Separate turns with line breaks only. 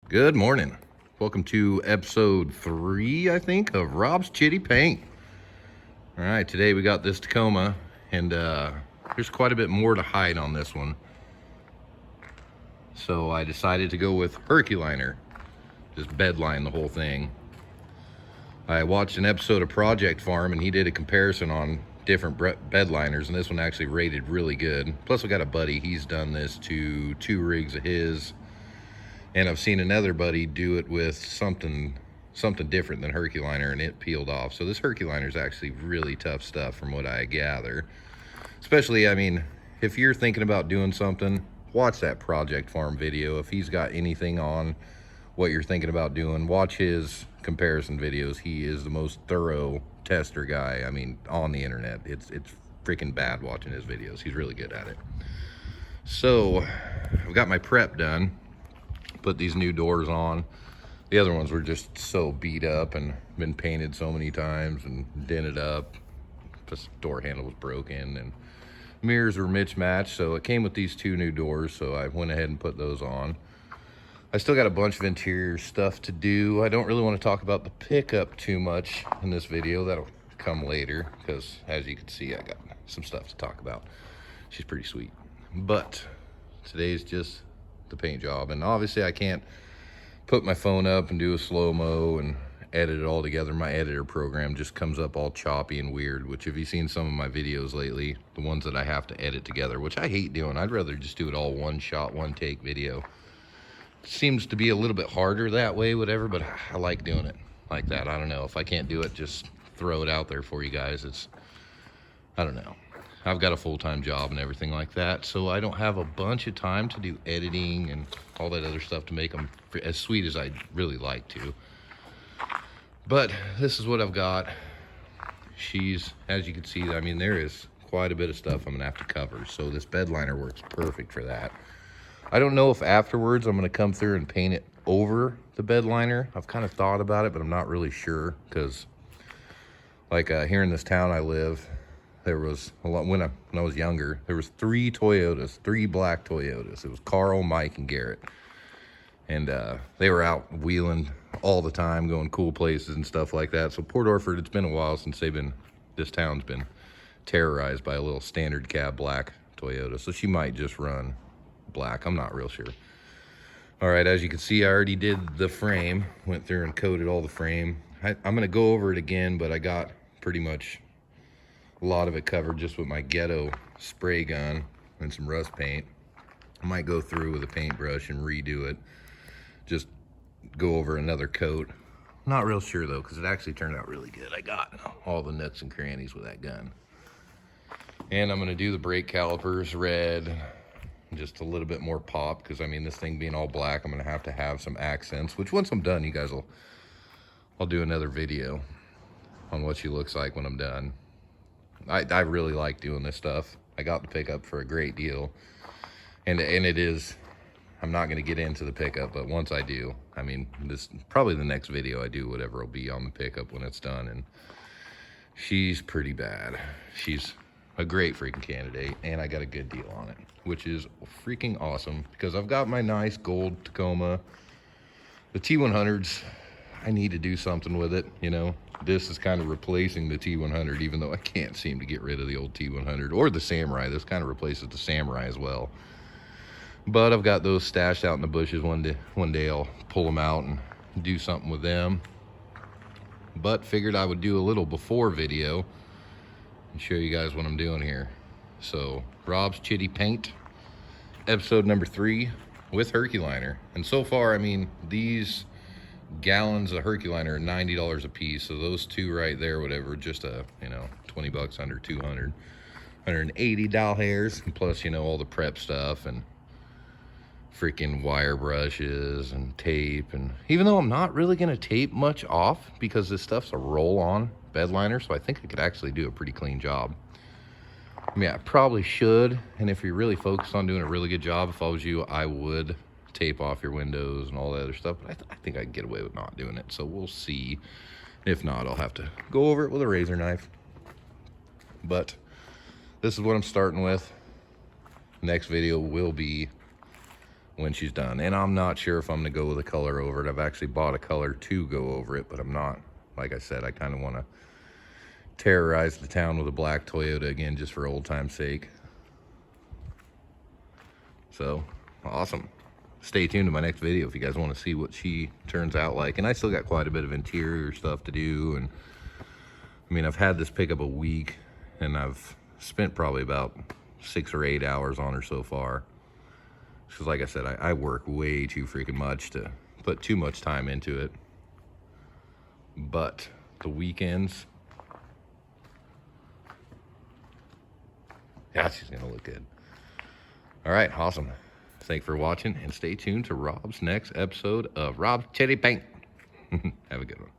Good morning. Welcome to episode 3, I think, of Rob's Chitty Paint. All right, today we got this Tacoma, and there's quite a bit more to hide on this one. So I decided to go with Hurculiner, just bedline the whole thing. I watched an episode of Project Farm, and he did a comparison on different bed liners, and this one actually rated really good. Plus, I got a buddy, he's done this to 2 rigs of his. And I've seen another buddy do it with something different than Hurculiner, and it peeled off. So this Hurculiner is actually really tough stuff from what I gather. Especially, I mean, if you're thinking about doing something, watch that Project Farm video. If he's got anything on what you're thinking about doing, watch his comparison videos. He is the most thorough tester guy, I mean, on the internet. It's freaking bad watching his videos. He's really good at it. So I've got my prep done. Put these new doors on. The other ones were just so beat up and been painted so many times and dented up. This door handle was broken and mirrors were mismatched, so it came with these 2 new doors, so I went ahead and put those on. I still got a bunch of interior stuff to do. I don't really want to talk about the pickup too much in this video. That'll come later because, as you can see, I got some stuff to talk about. She's pretty sweet. But today's just the paint job, and obviously I can't put my phone up and do a slow-mo and edit it all together. My editor program just comes up all choppy and weird, which if you've seen some of my videos lately, the ones that I have to edit together, which I hate doing. I'd rather just do it all one shot, one take video. Seems to be a little bit harder that way, whatever, but I like doing it like that. I don't know, if I can't do it, just throw it out there for you guys. I don't know. I've got a full-time job and everything like that, so I don't have a bunch of time to do editing and all that other stuff to make them as sweet as I'd really like to. But this is what I've got. She's, as you can see, I mean, there is quite a bit of stuff I'm gonna have to cover, so this bed liner works perfect for that. I don't know if afterwards I'm gonna come through and paint it over the bed liner. I've kind of thought about it, but I'm not really sure, because like here in this town I live, there was a lot, when I was younger, there was 3 Toyotas, 3 black Toyotas. It was Carl, Mike, and Garrett. And they were out wheeling all the time, going cool places and stuff like that. So Port Orford, it's been a while since this town's been terrorized by a little standard cab black Toyota. So she might just run black, I'm not real sure. All right, as you can see, I already did the frame, went through and coated all the frame. I'm gonna go over it again, but I got pretty much a lot of it covered just with my ghetto spray gun and some rust paint. I might go through with a paintbrush and redo it, just go over another coat. Not real sure though, because it actually turned out really good. I got all the nooks and crannies with that gun. And I'm gonna do the brake calipers red, just a little bit more pop, because I mean, this thing being all black, I'm gonna have to have some accents, which once I'm done, you guys I'll do another video on what she looks like when I'm done. I really like doing this stuff. I got the pickup for a great deal, and it is, I'm not going to get into the pickup, but once I do, I mean, this probably the next video I do, whatever will be on the pickup when it's done. And she's pretty bad. She's a great freaking candidate, and I got a good deal on it, which is freaking awesome, because I've got my nice gold Tacoma. The T100s, I need to do something with it, you know. This is kind of replacing the T100, even though I can't seem to get rid of the old T100 or the Samurai. This kind of replaces the Samurai as well. But I've got those stashed out in the bushes. One day I'll pull them out and do something with them. But figured I would do a little before video and show you guys what I'm doing here. So Rob's Chitty Paint, episode number 3 with Hurculiner. And so far, I mean, these gallons of Hurculiner are $90 a piece, so those 2 right there, whatever, just a, you know, 20 bucks under 200, 180 doll hairs, and plus, you know, all the prep stuff and freaking wire brushes and tape. And even though I'm not really gonna tape much off, because this stuff's a roll-on bed liner, so I think I could actually do a pretty clean job. I mean, I probably should, and if you're really focused on doing a really good job, if I was you, I would tape off your windows and all that other stuff, but I think I can get away with not doing it, so we'll see. If not, I'll have to go over it with a razor knife. But this is what I'm starting with. Next video will be when she's done. And I'm not sure if I'm gonna go with a color over it. I've actually bought a color to go over it, but I'm not. Like I said, I kind of want to terrorize the town with a black Toyota again, just for old time's sake. So, awesome. Stay tuned to my next video if you guys want to see what she turns out like. And I still got quite a bit of interior stuff to do. And I mean, I've had this pickup a week, and I've spent probably about 6 or 8 hours on her so far. Because like I said, I work way too freaking much to put too much time into it. But the weekends, yeah, she's gonna look good. All right, awesome. Thanks for watching, and stay tuned to Rob's next episode of Rob's Chitty Paint. Have a good one.